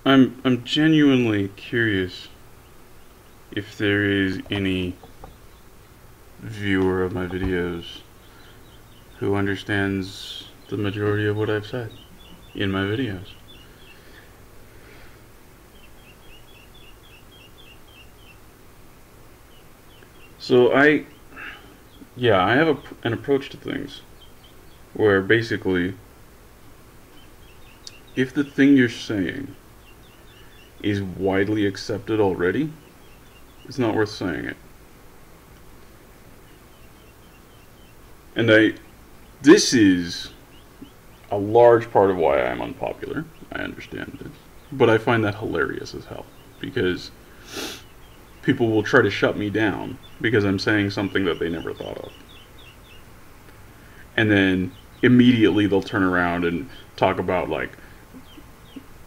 I'm genuinely curious if there is any viewer of my videos who understands the majority of what I've said in my videos. So I have an approach to things where basically, if the thing you're saying is widely accepted already, it's not worth saying it. And this is a large part of why I'm unpopular. I understand it. But I find that hilarious as hell. Because people will try to shut me down because I'm saying something that they never thought of. And then immediately they'll turn around and talk about, like,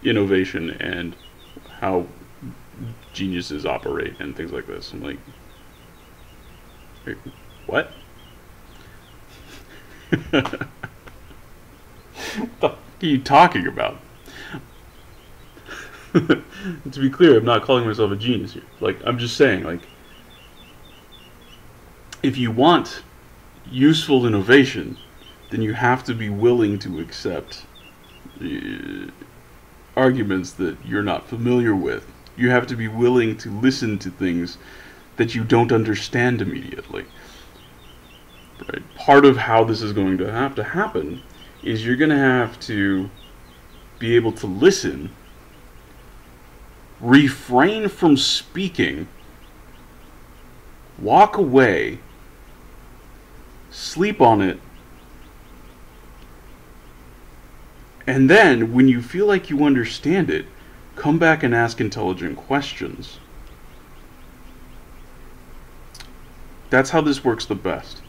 innovation and how geniuses operate and things like this. I'm like, wait, what? What the fuck are you talking about? To be clear, I'm not calling myself a genius here. Like, I'm just saying, like, if you want useful innovation, then you have to be willing to accept arguments that you're not familiar with. You have to be willing to listen to things that you don't understand immediately. Right? Part of how this is going to have to happen is you're going to have to be able to listen, refrain from speaking, walk away, sleep on it, and then, when you feel like you understand it, come back and ask intelligent questions. That's how this works the best.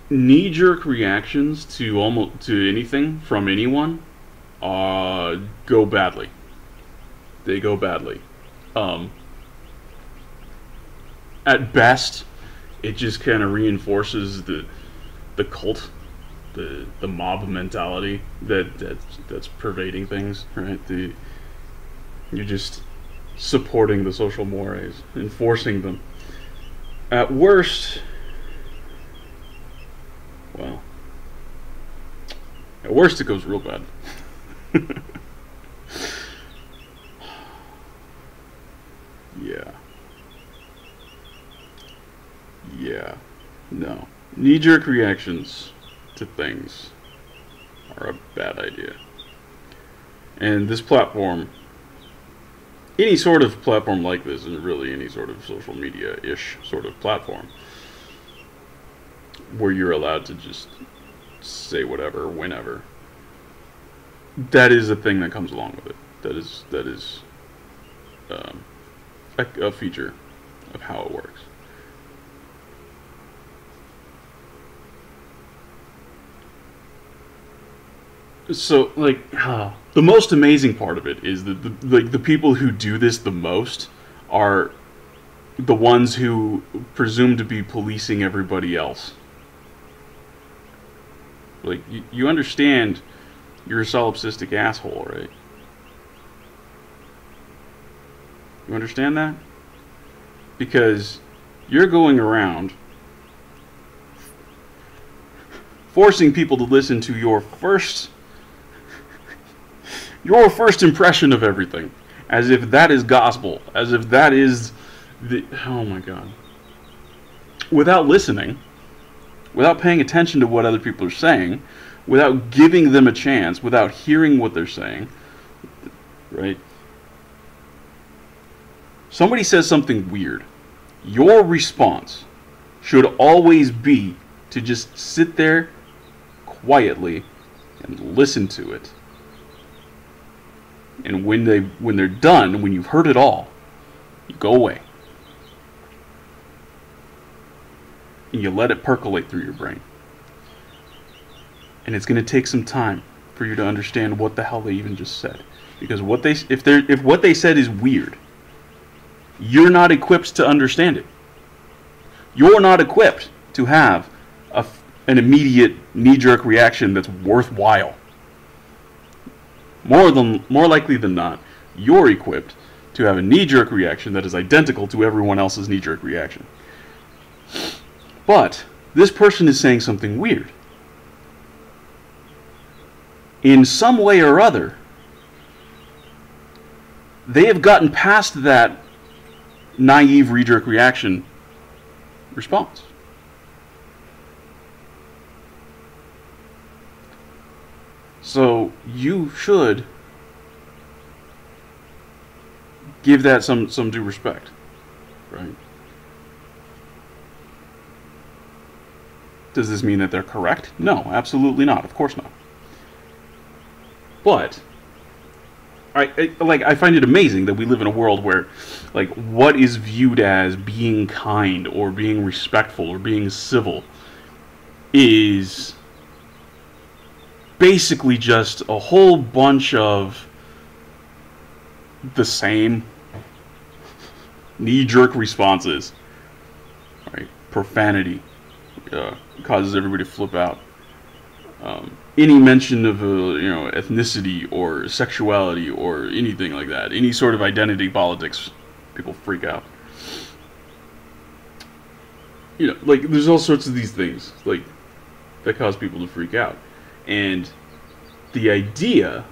Knee-jerk reactions to anything from anyone go badly. They go badly. At best, it just kind of reinforces the cult, the mob mentality that's pervading things, right? You're just supporting the social mores, enforcing them. At worst, well, at worst it goes real bad. Yeah. No. Knee-jerk reactions to things are a bad idea. And this platform, any sort of platform like this, and really any sort of social media-ish sort of platform, where you're allowed to just say whatever, whenever, that is a thing that comes along with it. That is a feature of how it works. So, like, the most amazing part of it is that the people who do this the most are the ones who presume to be policing everybody else. Like, you understand you're a solipsistic asshole, right? You understand that? Because you're going around forcing people to listen to your first impression of everything, as if that is gospel, as if that is oh my god. Without listening, without paying attention to what other people are saying, without giving them a chance, without hearing what they're saying, right? Somebody says something weird. Your response should always be to just sit there quietly and listen to it. And when they're done, when you've heard it all, you go away. And you let it percolate through your brain. And it's going to take some time for you to understand what the hell they even just said. Because if what they said is weird, you're not equipped to understand it. You're not equipped to have an immediate knee-jerk reaction that's worthwhile. more likely than not, you're equipped to have a knee-jerk reaction that is identical to everyone else's knee-jerk reaction. But this person is saying something weird. In some way or other, they have gotten past that naive knee-jerk reaction response. So you should give that some due respect, right? Does this mean that they're correct? No, absolutely not. Of course not. But I find it amazing that we live in a world where, like, what is viewed as being kind or being respectful or being civil is basically just a whole bunch of the same knee-jerk responses. Right? Profanity causes everybody to flip out. Any mention of ethnicity or sexuality or anything like that, any sort of identity politics, people freak out. Like, there's all sorts of these things like that cause people to freak out. And the idea,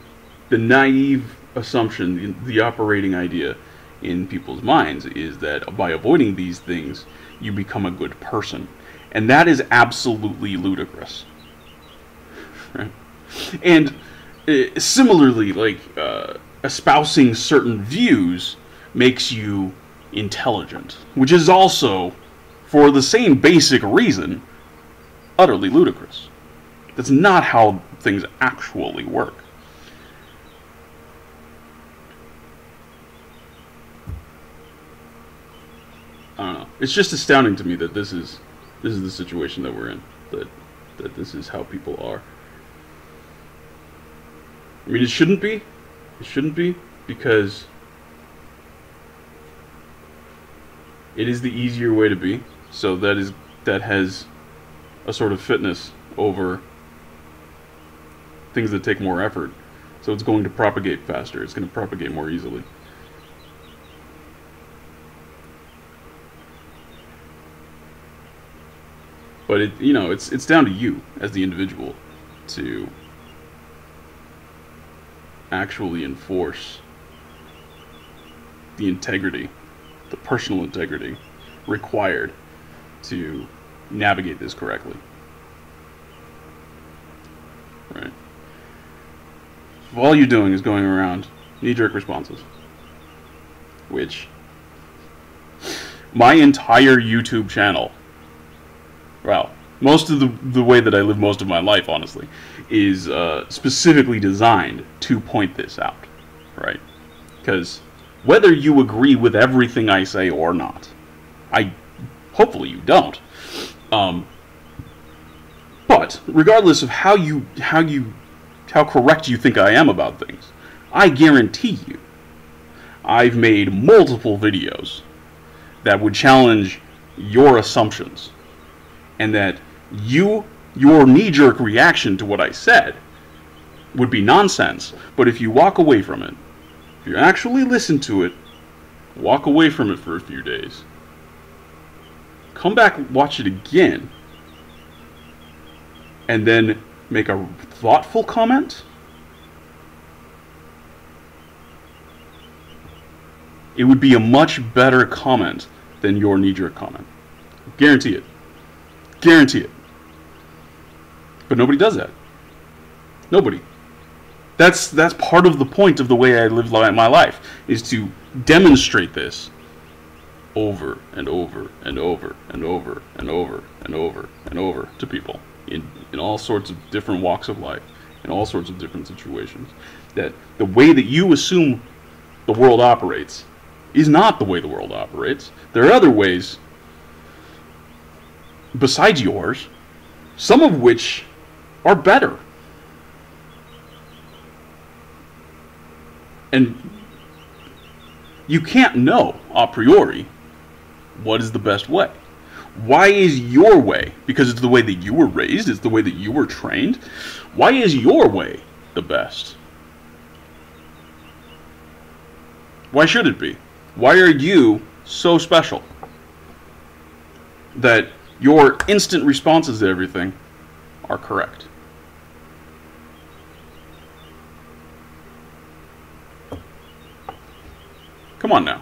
the naive assumption, the operating idea in people's minds is that by avoiding these things, you become a good person. And that is absolutely ludicrous. Right? And similarly, like, espousing certain views makes you intelligent, which is also, for the same basic reason, utterly ludicrous. That's not how things actually work. I don't know. It's just astounding to me that this is the situation that we're in. That this is how people are. I mean, it shouldn't be. It shouldn't be, because it is the easier way to be. So that has a sort of fitness over things that take more effort. So it's going to propagate faster. It's going to propagate more easily. But it's down to you as the individual to actually enforce the integrity, the personal integrity required to navigate this correctly. Right? If all you're doing is going around knee-jerk responses, which my entire YouTube channel, well, most of the way that I live most of my life, honestly, is specifically designed to point this out, right? Because whether you agree with everything I say or not, hopefully you don't, but regardless of how correct you think I am about things, I guarantee you, I've made multiple videos that would challenge your assumptions, and that your knee-jerk reaction to what I said would be nonsense. But if you walk away from it, if you actually listen to it, walk away from it for a few days, come back, watch it again, and then make a thoughtful comment, it would be a much better comment than your knee-jerk comment. Guarantee it. Guarantee it. But nobody does that. Nobody. That's part of the point of the way I live my life, is to demonstrate this over and over and over and over and over and over and over to people in all sorts of different walks of life, in all sorts of different situations, that the way that you assume the world operates is not the way the world operates. There are other ways besides yours, some of which are better. And you can't know a priori what is the best way. Why is your way? Because it's the way that you were raised, it's the way that you were trained. Why is your way the best? Why should it be? Why are you so special that your instant responses to everything are correct? Come on now.